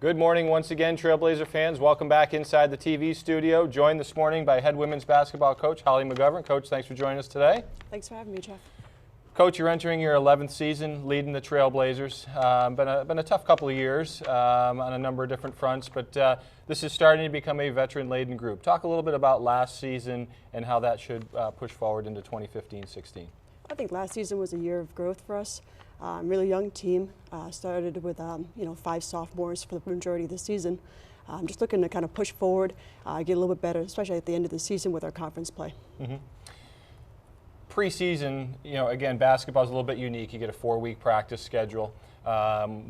Good morning once again, Trailblazer fans. Welcome back inside the TV studio. Joined this morning by head women's basketball coach Holly McGovern. Coach, thanks for joining us today. Thanks for having me, Jeff. Coach, you're entering your 11th season leading the Trailblazers. Been a tough couple of years on a number of different fronts, but this is starting to become a veteran-laden group. Talk a little bit about last season and how that should push forward into 2015-16. I think last season was a year of growth for us. Really young team. Started with 5 sophomores for the majority of the season. Just looking to kind of push forward, get a little bit better, especially at the end of the season with our conference play. Mm-hmm. Pre-season, again, basketball is a little bit unique. You get a 4-week practice schedule.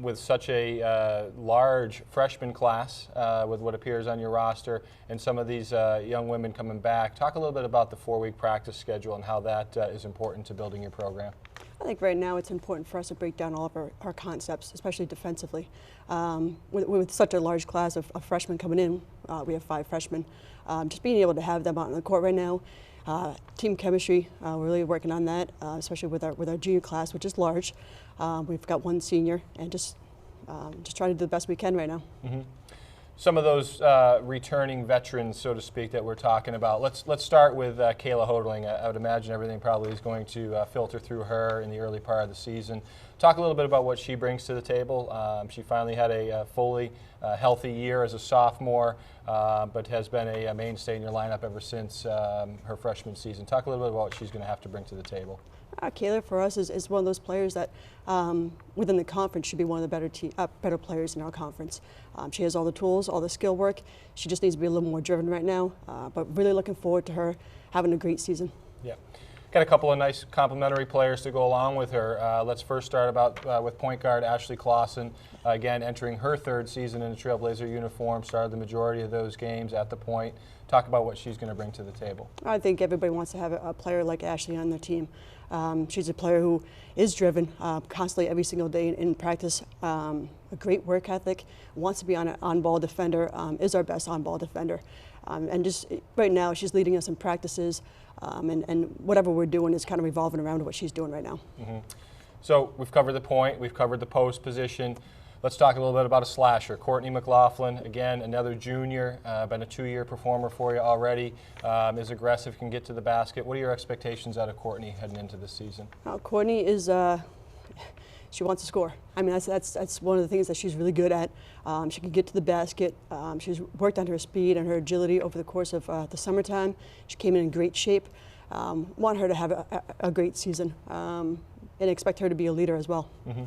With such a large freshman class with what appears on your roster and some of these young women coming back. Talk a little bit about the 4-week practice schedule and how that is important to building your program. I think right now it's important for us to break down all of our concepts, especially defensively. With such a large class of freshmen coming in, we have 5 freshmen, just being able to have them out on the court right now. Team chemistry, we're really working on that, especially with our junior class, which is large. We've got 1 senior, and just trying to do the best we can right now. Mm-hmm. Some of those returning veterans, so to speak, that we're talking about. Let's start with Kayla Hodling. I would imagine everything probably is going to filter through her in the early part of the season. Talk a little bit about what she brings to the table. She finally had a fully healthy year as a sophomore, but has been a mainstay in your lineup ever since her freshman season. Talk a little bit about what she's going to have to bring to the table. Kayla, for us, is one of those players that within the conference should be one of the better players in our conference. She has all the tools, all the skill work. She just needs to be a little more driven right now, but really looking forward to her having a great season. Yeah. Got a couple of nice complementary players to go along with her. Let's first start with point guard Ashley Clausen, again entering her 3rd season in a Trailblazer uniform, started the majority of those games at the point. Talk about what she's going to bring to the table. I think everybody wants to have a player like Ashley on their team. She's a player who is driven constantly every single day in practice, a great work ethic, wants to be an on-ball defender, is our best on-ball defender. And just right now she's leading us in practices, and whatever we're doing is kind of revolving around what she's doing right now. Mm-hmm. So we've covered the point, we've covered the post position. Let's talk a little bit about a slasher. Courtney McLaughlin, again, another junior, been a 2-year performer for you already, is aggressive, can get to the basket. What are your expectations out of Courtney heading into this season? Courtney is, she wants to score. I mean, that's one of the things that she's really good at. She can get to the basket. She's worked on her speed and her agility over the course of the summertime. She came in great shape. Want her to have a great season, and expect her to be a leader as well. Mm-hmm.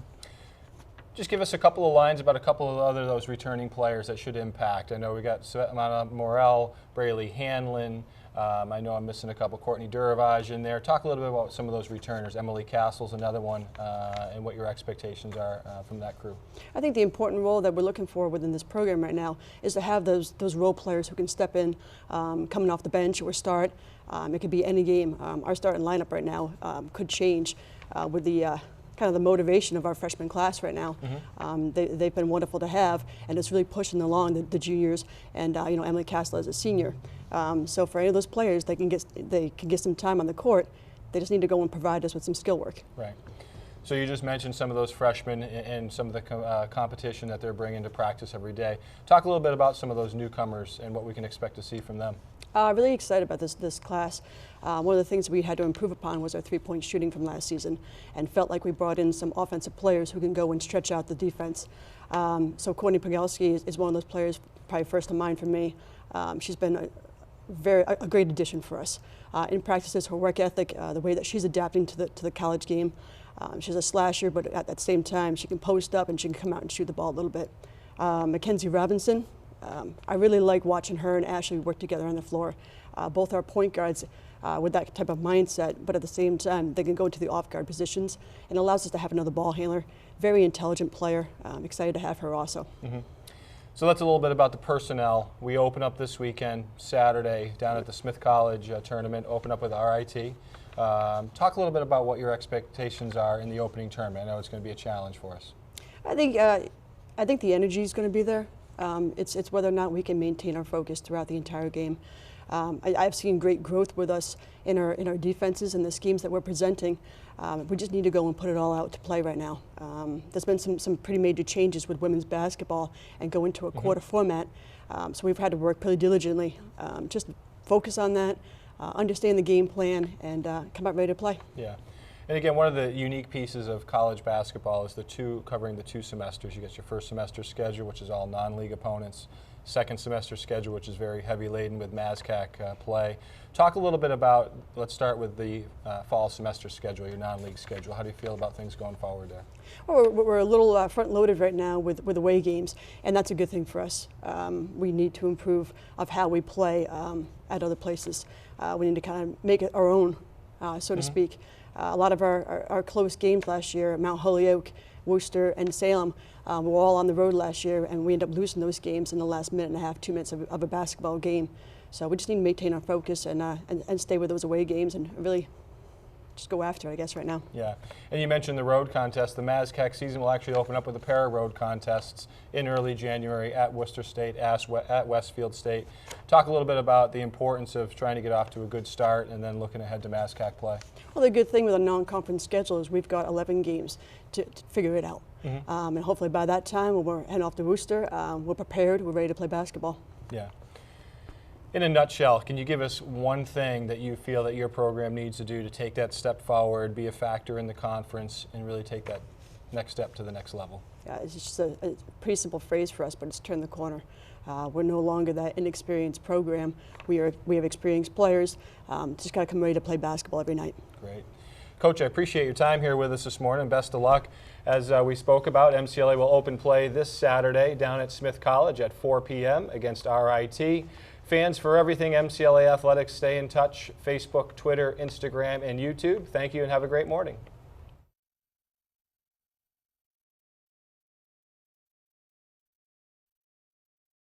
Just give us a couple of lines about a couple of those returning players that should impact. I know we got Svetlana Morel, Braylee Hanlon. I know I'm missing a couple. Courtney Duravage in there. Talk a little bit about some of those returners. Emily Castle's another one, and what your expectations are from that crew. I think the important role that we're looking for within this program right now is to have those role players who can step in, coming off the bench or start. It could be any game. Our starting lineup right now could change with the kind of the motivation of our freshman class right now. Mm-hmm. They've been wonderful to have, and it's really pushing along the juniors. And Emily Castle is a senior, so for any of those players, they can get some time on the court. They just need to go and provide us with some skill work. Right. So you just mentioned some of those freshmen and some of the competition that they're bringing to practice every day. Talk a little bit about some of those newcomers and what we can expect to see from them. Really excited about this class. One of the things we had to improve upon was our 3-point shooting from last season, and felt like we brought in some offensive players who can go and stretch out the defense. So Courtney Pagelski is one of those players, probably first in mind for me. She's been a great addition for us. In practices, her work ethic, the way that she's adapting to the college game. She's a slasher, but at the same time, she can post up and she can come out and shoot the ball a little bit. Mackenzie Robinson. I really like watching her and Ashley work together on the floor. Both our point guards with that type of mindset, but at the same time, they can go into the off-guard positions, and allows us to have another ball handler. Very intelligent player. Excited to have her also. Mm-hmm. So that's a little bit about the personnel. We open up this weekend, Saturday, down at the Smith College tournament, open up with RIT. Talk a little bit about what your expectations are in the opening tournament. I know it's going to be a challenge for us. I think the energy is going to be there. It's whether or not we can maintain our focus throughout the entire game. I've seen great growth with us in our defenses and the schemes that we're presenting. We just need to go and put it all out to play right now. There's been some pretty major changes with women's basketball and go into a quarter format. So we've had to work pretty diligently, just focus on that, understand the game plan, and come out ready to play. Yeah. And again, one of the unique pieces of college basketball is covering the 2 semesters. You get your first semester schedule, which is all non-league opponents. Second semester schedule, which is very heavy laden with MASCAC play. Talk a little bit about, let's start with the fall semester schedule, your non-league schedule. How do you feel about things going forward there? Well, we're a little front-loaded right now with away games, and that's a good thing for us. We need to improve of how we play at other places. We need to kind of make it our own, so to speak. A lot of our close games last year, Mount Holyoke, Worcester, and Salem, were all on the road last year, and we ended up losing those games in the last minute and a half, 2 minutes of a basketball game. So we just need to maintain our focus and stay with those away games and really just go after it, I guess, right now. Yeah, and you mentioned the road contest. The MASCAC season will actually open up with a pair of road contests in early January at Worcester State, at Westfield State. Talk a little bit about the importance of trying to get off to a good start and then looking ahead to MASCAC play. Well, the good thing with a non-conference schedule is we've got 11 games to figure it out. And hopefully by that time, when we're heading off to Worcester, we're prepared, we're ready to play basketball. Yeah. In a nutshell, can you give us one thing that you feel that your program needs to do to take that step forward, be a factor in the conference, and really take that next step to the next level? Yeah, it's just a pretty simple phrase for us, but it's turn the corner. We're no longer that inexperienced program. We have experienced players. Just got to come ready to play basketball every night. Great. Coach, I appreciate your time here with us this morning. Best of luck. As we spoke about, MCLA will open play this Saturday down at Smith College at 4 p.m. against RIT. Fans, for everything MCLA athletics, stay in touch. Facebook, Twitter, Instagram, and YouTube. Thank you and have a great morning.